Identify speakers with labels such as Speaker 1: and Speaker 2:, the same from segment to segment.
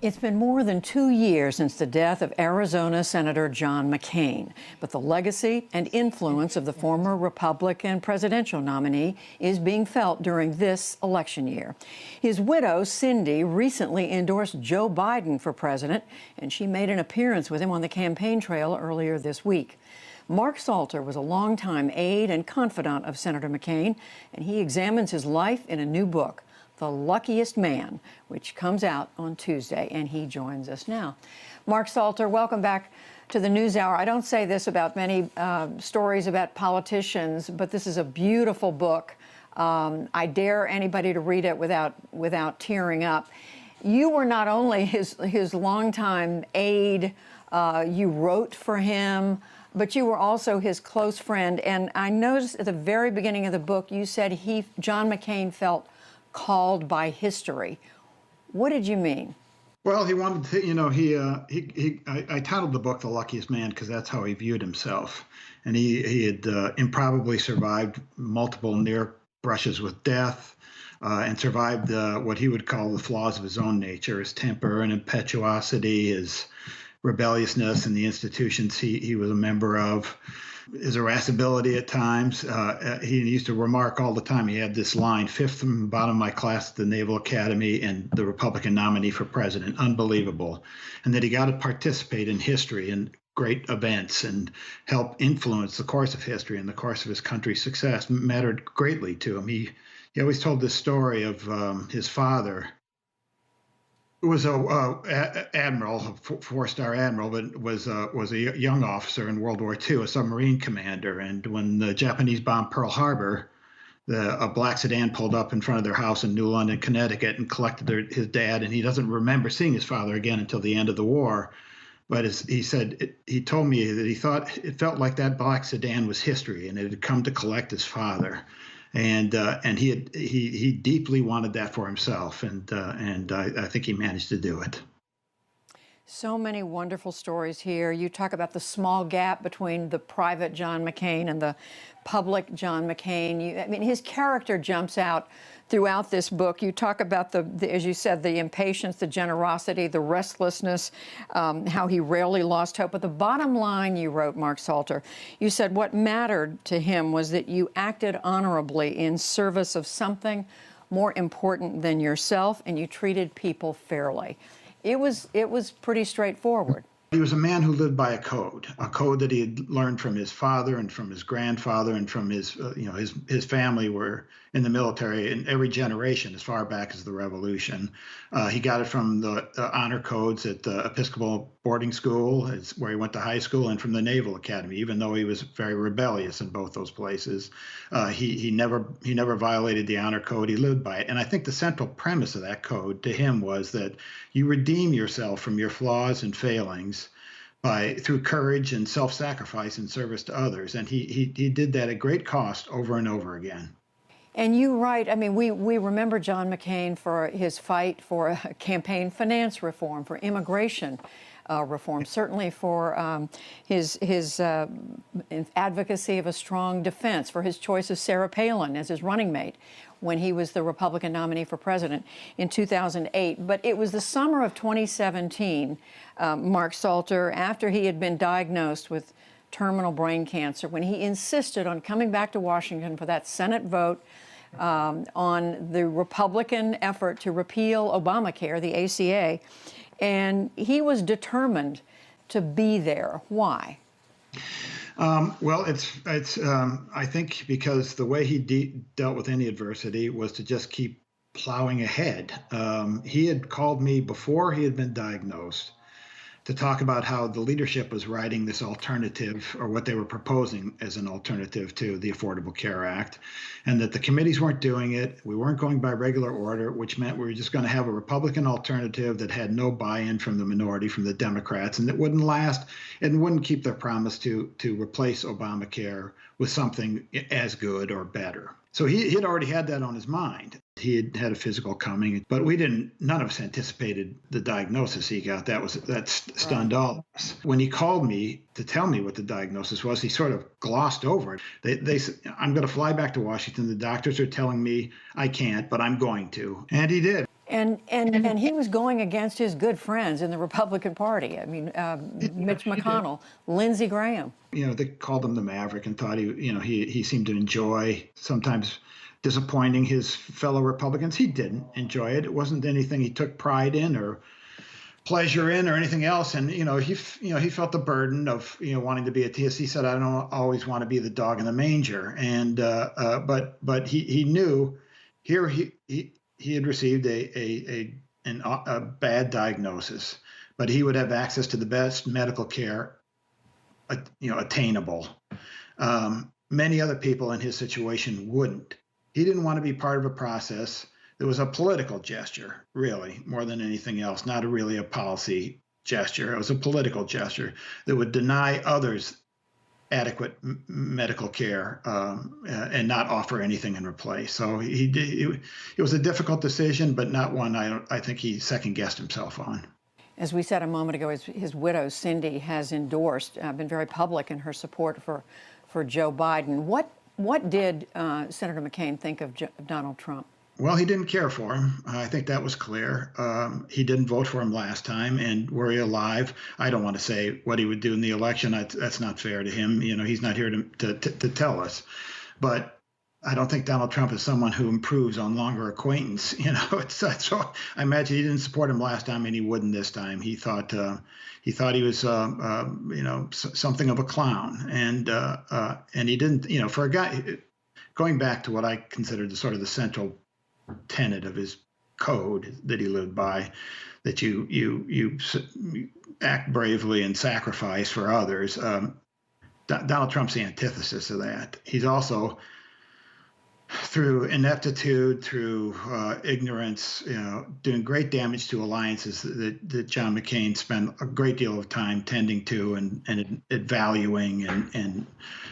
Speaker 1: It's been more than 2 years since the death of Arizona Senator John McCain, but the legacy and influence of the former Republican presidential nominee is being felt during this election year. His widow, Cindy, recently endorsed Joe Biden for president, and she made an appearance with him on the campaign trail earlier this week. Mark Salter was a longtime aide and confidant of Senator McCain, and he examines his life in a new book, The Luckiest Man, which comes out on Tuesday, and he joins us now. Mark Salter, welcome back to the NewsHour. I don't say this about many stories about politicians, but this is a beautiful book. I dare anybody to read it without tearing up. You were not only his longtime aide, you wrote for him, but you were also his close friend. And I noticed at the very beginning of the book, you said John McCain felt called by history. What did you mean?
Speaker 2: Well, he wanted to, I titled the book The Luckiest Man because that's how he viewed himself. And he had improbably survived multiple near brushes with death and survived what he would call the flaws of his own nature, his temper and impetuosity, his rebelliousness in the institutions he was a member of, his irascibility at times. He used to remark all the time, he had this line, fifth from the bottom of my class at the Naval Academy and the Republican nominee for president, unbelievable. And that he got to participate in history and great events and help influence the course of history and the course of his country's success mattered greatly to him. He always told this story of his father, who was a admiral, a four-star admiral, but was a young officer in World War II, a submarine commander. And when the Japanese bombed Pearl Harbor, a black sedan pulled up in front of their house in New London, Connecticut, and collected his dad. And he doesn't remember seeing his father again until the end of the war. But he said, he told me that he thought it felt like that black sedan was history, and it had come to collect his father. And he deeply wanted that for himself, and I think he managed to do it.
Speaker 1: So many wonderful stories here. You talk about the small gap between the private John McCain and the public John McCain. I mean, his character jumps out throughout this book. You talk about as you said, the impatience, the generosity, the restlessness, how he rarely lost hope. But the bottom line you wrote, Mark Salter, you said what mattered to him was that you acted honorably in service of something more important than yourself, and you treated people fairly. It was pretty straightforward.
Speaker 2: He was a man who lived by a code that he had learned from his father and from his grandfather and from his family were in the military in every generation as far back as the Revolution. He got it from the honor codes at the Episcopal boarding school, where he went to high school, and from the Naval Academy, even though he was very rebellious in both those places. He never violated the honor code. He lived by it. And I think the central premise of that code to him was that you redeem yourself from your flaws and failings through courage and self-sacrifice in service to others. And he did that at great cost over and over again.
Speaker 1: And you write, I mean, we remember John McCain for his fight for campaign finance reform, for immigration reform, certainly for his advocacy of a strong defense, for his choice of Sarah Palin as his running mate when he was the Republican nominee for president in 2008. But it was the summer of 2017, Mark Salter, after he had been diagnosed with terminal brain cancer, when he insisted on coming back to Washington for that Senate vote on the Republican effort to repeal Obamacare, the ACA. And he was determined to be there. Why?
Speaker 2: Well, I think because the way he dealt with any adversity was to just keep plowing ahead. He had called me before he had been diagnosed to talk about how the leadership was writing this alternative, or what they were proposing as an alternative to the Affordable Care Act, and that the committees weren't doing it. We weren't going by regular order, which meant we were just going to have a Republican alternative that had no buy-in from the minority, from the Democrats, and that wouldn't last and wouldn't keep their promise to replace Obamacare with something as good or better. So he had already had that on his mind. He had had a physical coming, but none of us anticipated the diagnosis he got. That stunned all of us. When he called me to tell me what the diagnosis was, he sort of glossed over it. They said, I'm going to fly back to Washington. The doctors are telling me I can't, but I'm going to. And he did.
Speaker 1: And he was going against his good friends in the Republican Party. I mean, Mitch McConnell, Lindsey Graham.
Speaker 2: You know, they called him the Maverick and thought he seemed to enjoy sometimes disappointing his fellow Republicans. He didn't enjoy it. It wasn't anything he took pride in or pleasure in or anything else. And he felt the burden of wanting to be a TS. He said, "I don't always want to be the dog in the manger." And but he knew here he had received a bad diagnosis, but he would have access to the best medical care attainable. Many other people in his situation wouldn't. He didn't want to be part of a process that was a political gesture, really, more than anything else, not really a policy gesture. It was a political gesture that would deny others adequate medical care and not offer anything in replace. So it was a difficult decision, but not one I think he second-guessed himself on.
Speaker 1: As we said a moment ago, his widow, Cindy, has endorsed, been very public in her support for Joe Biden. What did Senator McCain think of Donald Trump?
Speaker 2: Well, he didn't care for him. I think that was clear. He didn't vote for him last time, and were he alive, I don't want to say what he would do in the election. That's not fair to him. He's not here to tell us. But I don't think Donald Trump is someone who improves on longer acquaintance. So I imagine he didn't support him last time, and he wouldn't this time. He thought he was something of a clown, and he didn't. For a guy, going back to what I considered the central tenet of his code that he lived by, that you act bravely and sacrifice for others. Donald Trump's the antithesis of that. He's also, through ineptitude, through ignorance, doing great damage to alliances that John McCain spent a great deal of time tending to and valuing and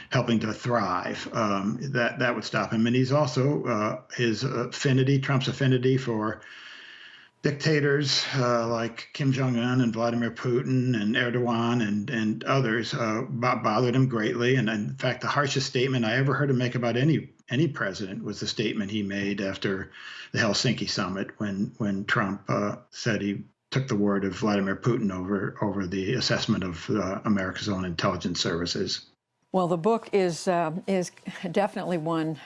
Speaker 2: helping to thrive. That would stop him. And he's also Trump's affinity for dictators like Kim Jong-un and Vladimir Putin and Erdogan and others bothered him greatly. And in fact, the harshest statement I ever heard him make about any president was the statement he made after the Helsinki summit when Trump said he took the word of Vladimir Putin over the assessment of America's own intelligence services.
Speaker 1: Well, the book is definitely one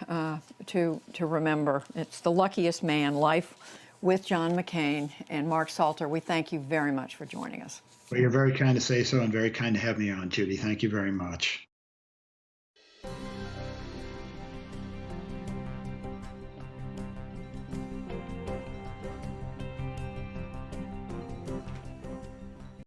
Speaker 1: to remember. It's The Luckiest Man: Life with John McCain. And Mark Salter, we thank you very much for joining us.
Speaker 2: Well, you're very kind to say so and very kind to have me on, Judy. Thank you very much.